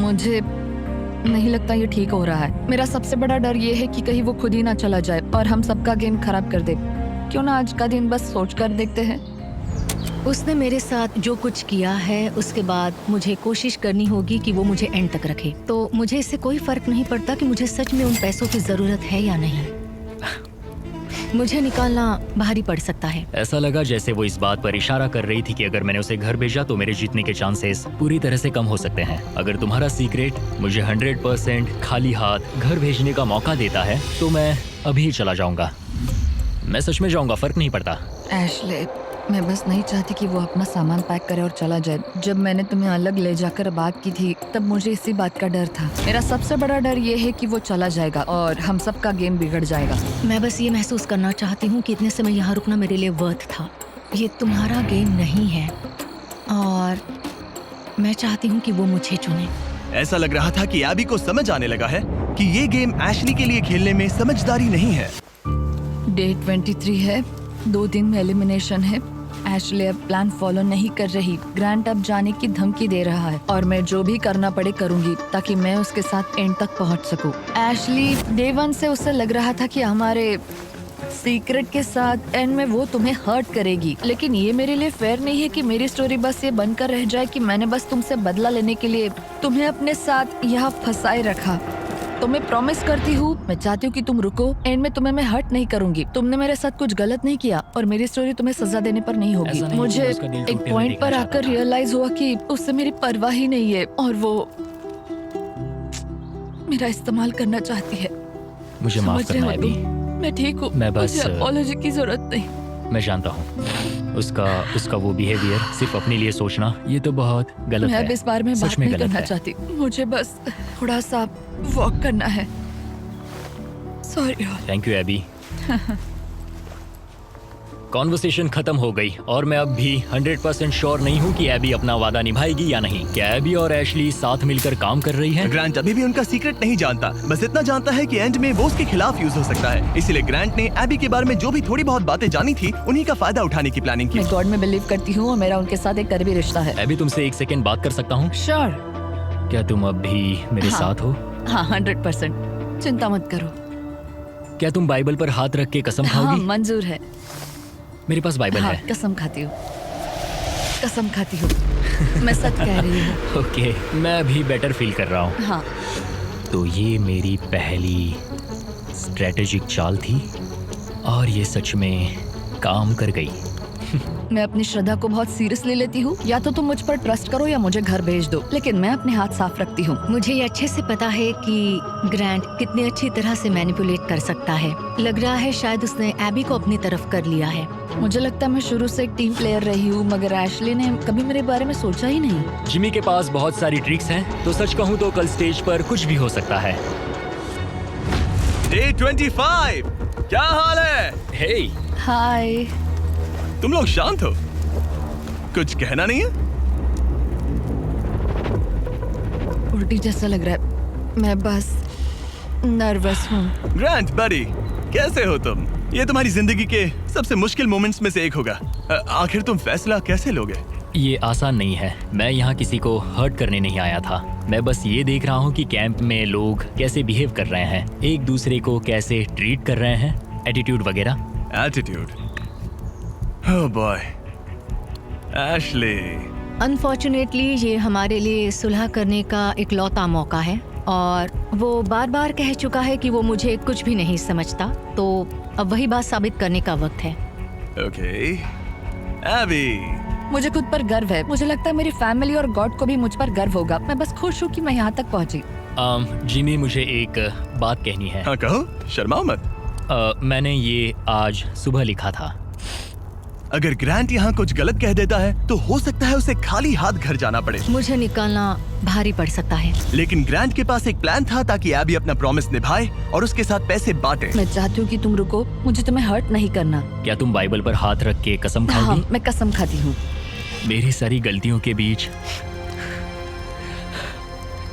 [SPEAKER 4] मुझे नहीं लगता ये ठीक हो रहा है। मेरा सबसे बड़ा डर ये है कि कहीं वो खुद ही ना चला जाए और हम सबका गेम खराब कर दे। क्यों ना आज का दिन बस सोच कर देखते हैं।
[SPEAKER 3] उसने मेरे साथ जो कुछ किया है उसके बाद मुझे कोशिश करनी होगी कि वो मुझे एंड तक रखे। तो मुझे इससे कोई फर्क नहीं पड़ता कि मुझे सच में उन पैसों की जरूरत है या नहीं। मुझे निकालना भारी पड़ सकता है।
[SPEAKER 2] ऐसा लगा जैसे वो इस बात पर इशारा कर रही थी कि अगर मैंने उसे घर भेजा तो मेरे जीतने के चांसेस पूरी तरह से कम हो सकते हैं। अगर तुम्हारा सीक्रेट मुझे 100% खाली हाथ घर भेजने का मौका देता है तो मैं अभी चला जाऊंगा। मैं सच में जाऊंगा, फर्क नहीं पड़ता।
[SPEAKER 4] एशले, मैं बस नहीं चाहती कि वो अपना सामान पैक करे और चला जाए। जब मैंने तुम्हें अलग ले जाकर बात की थी तब मुझे इसी बात का डर था। मेरा सबसे बड़ा डर ये है कि वो चला जाएगा और हम सबका गेम बिगड़ जाएगा।
[SPEAKER 3] मैं बस ये महसूस करना चाहती हूँ कि इतने समय यहाँ रुकना मेरे लिए वर्थ था। ये तुम्हारा गेम नहीं है और मैं चाहती हूँ कि वो मुझे चुने।
[SPEAKER 1] ऐसा लग रहा था कि एबी को समझ आने लगा है कि ये गेम एशली के लिए खेलने में समझदारी नहीं है।
[SPEAKER 4] डे 23 है, 2 दिन में एलिमिनेशन है। एशले अब प्लान फॉलो नहीं कर रही। ग्रांट अब जाने की धमकी दे रहा है और मैं जो भी करना पड़े करूंगी ताकि मैं उसके साथ एंड तक पहुंच सकूं। एशली, डे 1 से उसे लग रहा था कि हमारे सीक्रेट के साथ एंड में वो तुम्हें हर्ट करेगी, लेकिन ये मेरे लिए फेयर नहीं है कि मेरी स्टोरी बस ये बनकर रह जाए कि मैंने बस तुमसे बदला लेने के लिए तुम्हें अपने साथ यहाँ फंसाए रखा। तो मैं प्रॉमिस करती हूँ, मैं चाहती हूँ कि तुम रुको। एंड में तुम्हें मैं हर्ट नहीं करूंगी। तुमने मेरे साथ कुछ गलत नहीं किया और मेरी स्टोरी तुम्हें सजा देने पर नहीं होगी।
[SPEAKER 2] ऐसा नहीं
[SPEAKER 4] मुझे
[SPEAKER 2] कि उसका दिल
[SPEAKER 4] एक
[SPEAKER 2] टूटे हुए
[SPEAKER 4] पॉइंट
[SPEAKER 2] देखना
[SPEAKER 4] पर
[SPEAKER 2] चाहता
[SPEAKER 4] आकर
[SPEAKER 2] था।
[SPEAKER 4] रियलाइज हुआ कि उससे मेरी परवाह ही नहीं है और वो मेरा इस्तेमाल करना चाहती है।
[SPEAKER 2] मुझे माफ
[SPEAKER 4] समझ रहे
[SPEAKER 2] करना
[SPEAKER 4] हो
[SPEAKER 2] एबी।
[SPEAKER 4] तुम? मैं ठीक हूँ,
[SPEAKER 2] मैं बस-
[SPEAKER 4] मुझे अपॉलॉजी की जरूरत नहीं।
[SPEAKER 2] मैं जानता हूँ उसका वो बिहेवियर, सिर्फ अपने लिए सोचना, ये तो बहुत गलत
[SPEAKER 4] मैं
[SPEAKER 2] है।
[SPEAKER 4] अब इस बारे में
[SPEAKER 2] सच
[SPEAKER 4] बात
[SPEAKER 2] में
[SPEAKER 4] नहीं
[SPEAKER 2] गलत
[SPEAKER 4] करना
[SPEAKER 2] है।
[SPEAKER 4] चाहती। मुझे बस थोड़ा सा वॉक करना है। Sorry.
[SPEAKER 2] Thank you AB. Conversation खत्म हो गई और मैं अब भी 100% श्योर नहीं हूँ कि एबी अपना वादा निभाएगी या नहीं। क्या एबी और एशली साथ मिलकर काम कर रही है?
[SPEAKER 1] ग्रांट अभी भी उनका सीक्रेट नहीं जानता, बस इतना जानता है कि एंड में वो उसके खिलाफ यूज हो सकता है। इसलिए ग्रांट ने एबी के बारे में जो भी थोड़ी बहुत बातें जानी थी उन्हीं का फायदा उठाने की प्लानिंग की।
[SPEAKER 4] मैं गॉड में बिलीव करती हूँ और मेरा उनके साथ एक करीबी रिश्ता है।
[SPEAKER 2] एबी, तुमसे 1 सेकेंड बात कर सकता हूँ?
[SPEAKER 4] श्योर।
[SPEAKER 2] क्या तुम अब भी मेरे
[SPEAKER 4] हाँ।
[SPEAKER 2] साथ हो?
[SPEAKER 4] हाँ, 100%। चिंता मत करो।
[SPEAKER 2] क्या तुम बाइबल पर हाथ रख के कसम
[SPEAKER 4] हाँ,
[SPEAKER 2] खाओगी?
[SPEAKER 4] मंजूर है।
[SPEAKER 2] मेरे पास बाइबल
[SPEAKER 4] हाँ,
[SPEAKER 2] है।
[SPEAKER 4] कसम खाती हूँ, कसम खाती हूँ। मैं सच कह रही हूँ।
[SPEAKER 2] ओके, मैं अभी बेटर फील कर रहा हूँ।
[SPEAKER 4] हाँ,
[SPEAKER 2] तो ये मेरी पहली स्ट्रेटेजिक चाल थी और ये सच में काम कर गई।
[SPEAKER 4] मैं अपनी श्रद्धा को बहुत सीरियसली लेती हूँ। या तो तुम मुझ पर ट्रस्ट करो या मुझे घर भेज दो, लेकिन मैं अपने हाथ साफ रखती हूँ।
[SPEAKER 3] मुझे ये अच्छे से पता है कि ग्रांट कितनी अच्छी तरह से मैनिपुलेट कर सकता है। लग रहा है शायद उसने एबी को अपनी तरफ कर लिया है।
[SPEAKER 4] मुझे लगता है मैं शुरू से एक टीम प्लेयर रही हूँ, मगर एशली ने कभी मेरे बारे में सोचा ही नहीं।
[SPEAKER 2] जिमी के पास बहुत सारी ट्रिक्स हैं, तो सच कहूँ तो कल स्टेज पर कुछ भी हो सकता है।
[SPEAKER 1] डे 25, क्या हाल है?
[SPEAKER 2] हे,
[SPEAKER 4] हाय।
[SPEAKER 1] तुम लोग शांत हो, कुछ कहना नहीं है?
[SPEAKER 4] उल्टी जैसा लग रहा है। मैं बस नर्वस हूँ।
[SPEAKER 1] ग्रांट बड़ी, कैसे हो तुम? ये तुम्हारी जिंदगी के सबसे मुश्किल मोमेंट्स में से एक होगा। आखिर तुम फैसला कैसे लोगे?
[SPEAKER 2] ये आसान नहीं है। मैं यहाँ किसी को हर्ट करने नहीं आया था। मैं बस ये देख रहा हूँ कि कैंप में लोग कैसे बिहेव कर रहे हैं, एक दूसरे को कैसे ट्रीट कर रहे हैं, एटीट्यूड वगैरह।
[SPEAKER 1] Attitude? Oh boy, Ashley.
[SPEAKER 3] Unfortunately ये हमारे लिए सुलह करने का इकलौता मौका है और वो बार बार कह चुका है कि वो मुझे कुछ भी नहीं समझता, तो अब वही बात साबित करने का वक्त है।
[SPEAKER 1] ओके एबी,
[SPEAKER 4] मुझे खुद पर गर्व है। मुझे लगता है मेरी फैमिली और गॉड को भी मुझ पर गर्व होगा। मैं बस खुश हूँ कि मैं यहाँ तक पहुँची।
[SPEAKER 2] जिमी, मुझे एक बात कहनी है।
[SPEAKER 1] हाँ कहो, शर्माओ मत।
[SPEAKER 2] मैंने ये आज सुबह लिखा था।
[SPEAKER 1] अगर ग्रांट यहाँ कुछ गलत कह देता है तो हो सकता है उसे खाली हाथ घर जाना पड़े।
[SPEAKER 3] मुझे निकालना भारी पड़ सकता है,
[SPEAKER 1] लेकिन ग्रांट के पास एक प्लान था ताकि एबी अपना प्रॉमिस निभाए और उसके साथ पैसे बांटे।
[SPEAKER 4] मैं चाहती हूँ कि तुम रुको, मुझे तुम्हें हर्ट नहीं करना।
[SPEAKER 2] क्या तुम बाइबल पर हाथ रख के कसम
[SPEAKER 4] हाँ,
[SPEAKER 2] खाओगी?
[SPEAKER 4] मैं कसम खाती हूँ।
[SPEAKER 2] मेरी सारी गलतियों के बीच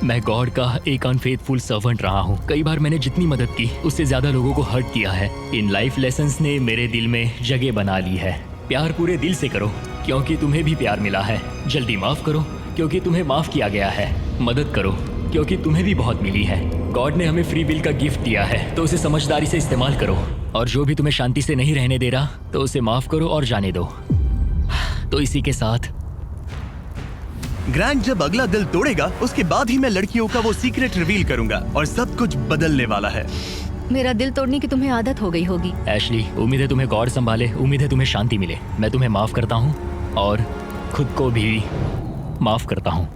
[SPEAKER 2] मैं गॉड का एक अनफेथफुल सर्वेंट रहा हूँ। कई बार मैंने जितनी मदद की उससे ज्यादा लोगों को हर्ट किया है। इन लाइफ लेसन्स ने मेरे दिल में जगह बना ली है। प्यार पूरे दिल से करो क्योंकि तुम्हें भी प्यार मिला है। जल्दी माफ करो क्योंकि तुम्हें माफ किया गया है। मदद करो क्योंकि तुम्हें भी बहुत मिली है। गॉड ने हमें फ्री विल का गिफ्ट दिया है तो उसे समझदारी से इस्तेमाल करो। और जो भी तुम्हें शांति से नहीं रहने दे रहा तो उसे माफ करो और जाने दो। तो इसी के साथ
[SPEAKER 1] ग्रांट जब अगला दिल तोड़ेगा उसके बाद ही मैं लड़कियों का वो सीक्रेट रिवील करूंगा और सब कुछ बदलने वाला है।
[SPEAKER 3] मेरा दिल तोड़ने की तुम्हें आदत हो गई होगी।
[SPEAKER 2] एशली, उम्मीद है तुम्हें गॉड संभाले, उम्मीद है तुम्हें शांति मिले। मैं तुम्हें माफ करता हूँ और खुद को भी माफ करता हूँ।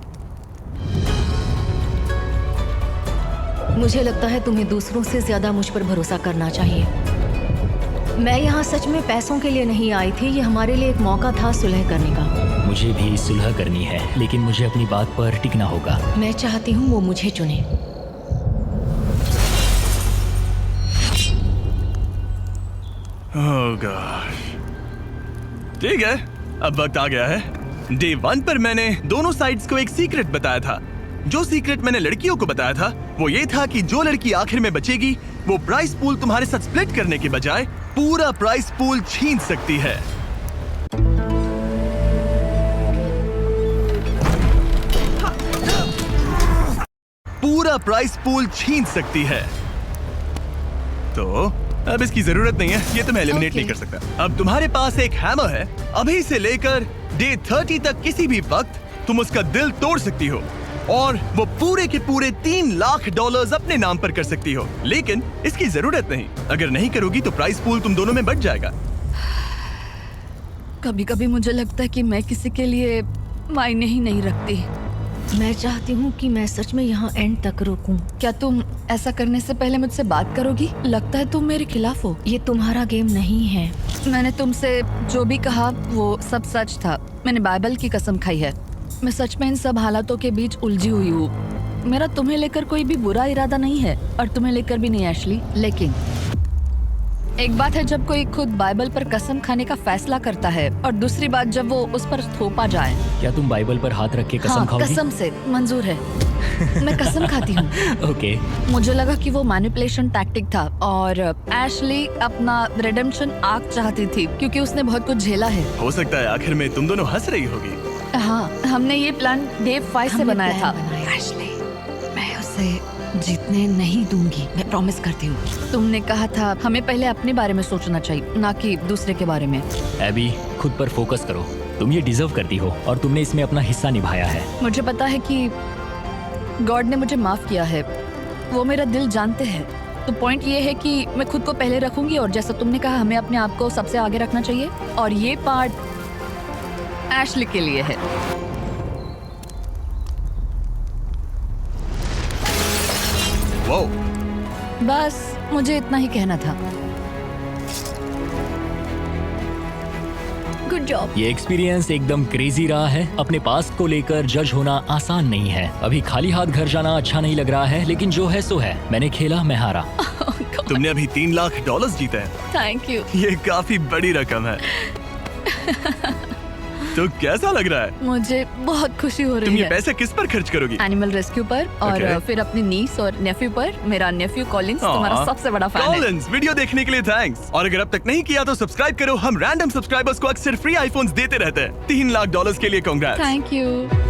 [SPEAKER 3] मुझे लगता है तुम्हें दूसरों से ज्यादा मुझ पर भरोसा करना चाहिए। मैं यहाँ सच में पैसों के लिए नहीं आई थी, ये हमारे लिए एक मौका था सुलह करने का।
[SPEAKER 2] मुझे भी सुलह करनी है लेकिन मुझे अपनी बात पर टिकना होगा।
[SPEAKER 3] मैं चाहती हूँ वो मुझे चुने।
[SPEAKER 1] ओह गॉड, ठीक है, अब वक्त आ गया है। डे 1 पर मैंने दोनों साइड्स को एक सीक्रेट बताया था। जो सीक्रेट मैंने लड़कियों को बताया था वो ये था कि जो लड़की आखिर में बचेगी वो प्राइस पूल तुम्हारे साथ स्प्लिट करने के बजाय पूरा प्राइस पूल छीन सकती है। पूरा प्राइस पूल छीन सकती है। तो अब इसकी जरूरत नहीं है, ये तुम्हें एलिमिनेट नहीं कर सकता। अब तुम्हारे पास एक हैमर है, अभी से लेकर डे 30 तक किसी भी वक्त तुम उसका दिल तोड़ सकती हो और वो पूरे के पूरे $3 लाख अपने नाम पर कर सकती हो। लेकिन इसकी जरूरत नहीं, अगर नहीं करोगी तो प्राइस पूल तुम दोनों में बढ़ जाएगा।
[SPEAKER 4] कभी कभी मुझे लगता है कि मैं किसी के लिए मायने ही नहीं रखती।
[SPEAKER 3] मैं चाहती हूँ कि मैं सच में यहाँ एंड तक रुकूं।
[SPEAKER 4] क्या तुम ऐसा करने से पहले मुझसे बात करोगी? लगता है तुम मेरे खिलाफ हो।
[SPEAKER 3] ये तुम्हारा गेम नहीं है।
[SPEAKER 4] मैंने तुमसे जो भी कहा वो सब सच था। मैंने बाइबल की कसम खाई है। मैं सच में इन सब हालातों के बीच उलझी हुई हूँ। मेरा तुम्हें लेकर कोई भी बुरा इरादा नहीं है और तुम्हें लेकर भी नहीं एशली। लेकिन एक बात है जब कोई खुद बाइबल पर कसम खाने का फैसला करता है और दूसरी बात जब वो उस पर थोपा जाए।
[SPEAKER 2] क्या तुम बाइबल पर हाथ रख के कसम
[SPEAKER 4] हाँ,
[SPEAKER 2] खाओगी?
[SPEAKER 4] कसम से मंजूर है। मैं कसम खाती हूँ।
[SPEAKER 2] ओके।
[SPEAKER 4] मुझे लगा कि वो मैनिपुलेशन टैक्टिक था और एशली अपना रिडेम्पशन आर्क चाहती थी क्योंकि उसने बहुत कुछ झेला है।
[SPEAKER 1] हो सकता है आखिर में तुम दोनों हंस रही होगी।
[SPEAKER 4] हाँ, हमने ये प्लान डे 5 से
[SPEAKER 3] हमने
[SPEAKER 4] बनाया था।
[SPEAKER 3] प्लान बनाया।
[SPEAKER 4] एशली, मैं उसे जीतने नहीं दूंगी, मैं प्रॉमिस करती हूँ। तुमने कहा था हमें पहले अपने बारे में सोचना चाहिए, ना कि दूसरे के बारे में।
[SPEAKER 2] एबी, खुद पर फोकस करो। तुम ये डिजर्व करती हो और तुमने इसमें अपना हिस्सा निभाया है।
[SPEAKER 4] मुझे पता है कि गॉड ने मुझे माफ किया है, वो मेरा दिल जानते हैं। तो पॉइंट ये है कि मैं खुद को पहले रखूंगी और जैसा तुमने कहा हमें अपने आप को सबसे आगे रखना चाहिए और ये पार्ट एशली के लिए है।
[SPEAKER 1] वो
[SPEAKER 4] बस मुझे इतना ही कहना था।
[SPEAKER 3] Good job.
[SPEAKER 2] ये एक्सपीरियंस एकदम क्रेजी रहा है। अपने पास्ट को लेकर जज होना आसान नहीं है। अभी खाली हाथ घर जाना अच्छा नहीं लग रहा है, लेकिन जो है सो है। मैंने खेला, मैं हारा।
[SPEAKER 1] तुमने अभी $3 लाख जीते हैं।
[SPEAKER 4] Thank you.
[SPEAKER 1] ये काफी बड़ी रकम है। तो कैसा लग रहा है?
[SPEAKER 4] मुझे बहुत खुशी हो
[SPEAKER 1] तुम
[SPEAKER 4] रही
[SPEAKER 1] ये
[SPEAKER 4] है।
[SPEAKER 1] पैसे किस पर खर्च करोगी?
[SPEAKER 4] एनिमल रेस्क्यू पर और
[SPEAKER 1] Okay.
[SPEAKER 4] फिर अपनी नीस और नेफ्यू पर। मेरा नेफ्यू कॉलिंस तुम्हारा सबसे बड़ा फैन है।
[SPEAKER 1] कॉलिंस, वीडियो देखने के लिए थैंक्स। और अगर अब तक नहीं किया तो सब्सक्राइब करो। हम रैंडम सब्सक्राइबर्स को अक्सर फ्री आईफोन्स देते रहते हैं। $3 लाख के लिए कांग्रेट्स।
[SPEAKER 4] Thank you.